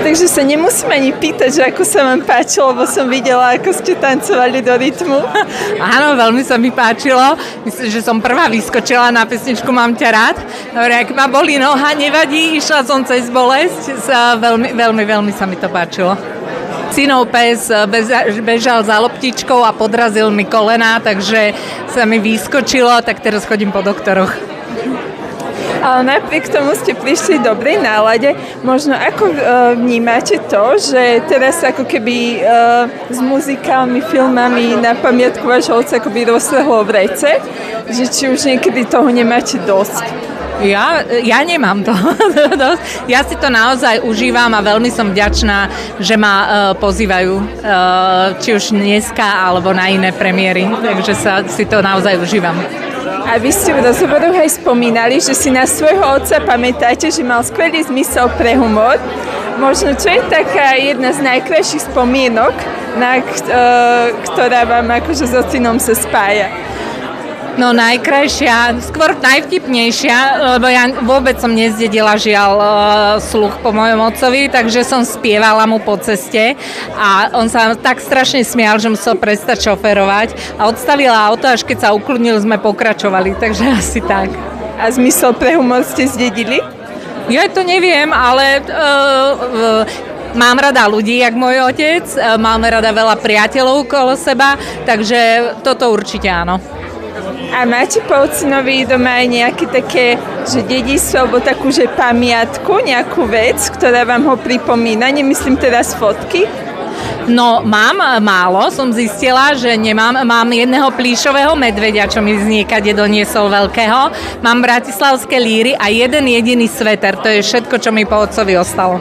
Takže sa nemusím ani pýtať, že ako sa vám páčilo, lebo som videla, ako ste tancovali do rytmu. Áno, veľmi sa mi páčilo. Myslím, že som prvá vyskočila na pesničku Mám ťa rád. Dobre, ak ma bolí noha, nevadí, išla som cez bolesť. Veľmi sa mi to páčilo. Synov pes bežal za loptičkou a podrazil mi kolená, takže sa mi vyskočilo, tak teraz chodím po doktoroch. Ale napriek tomu ste prišli v dobrej nálade. Možno ako vnímate to, že teraz ako keby s muzikálnymi filmami na pamiatku vášho otca akoby roztrhlo vrece, že či už niekedy toho nemáte dosť? Ja nemám to dosť. Ja si to naozaj užívam a veľmi som vďačná, že ma pozývajú či už dneska alebo na iné premiéry, takže si to naozaj užívam. A vy ste v rozhovoroch aj spomínali, že si na svojho otca pamätáte, že mal skvelý zmysel pre humor. Možno čo je taká jedna z najkrajších spomienok, ktorá vám akože s ocinom sa spája? No najkrajšia, skôr najvtipnejšia, lebo ja vôbec som nezdedila žiaľ sluch po mojom otcovi, takže som spievala mu po ceste a on sa tak strašne smial, že musel prestať šoferovať a odstavila auto, až keď sa ukludnil, sme pokračovali, takže asi tak. A zmysel pre humor ste zdedili? Ja to neviem, ale mám rada ľudí, jak môj otec, máme rada veľa priateľov okolo seba, takže toto určite áno. A máte po ocinovi doma aj nejaké také, že dedičstvo, alebo takú, že pamiatku, nejakú vec, ktorá vám ho pripomína? Nemyslím teraz fotky? No, mám málo, som zistila, že nemám. Mám jedného plíšového medveďa, čo mi z niekade doniesol veľkého. Mám bratislavské líry a jeden jediný sveter. To je všetko, čo mi po otcovi ostalo.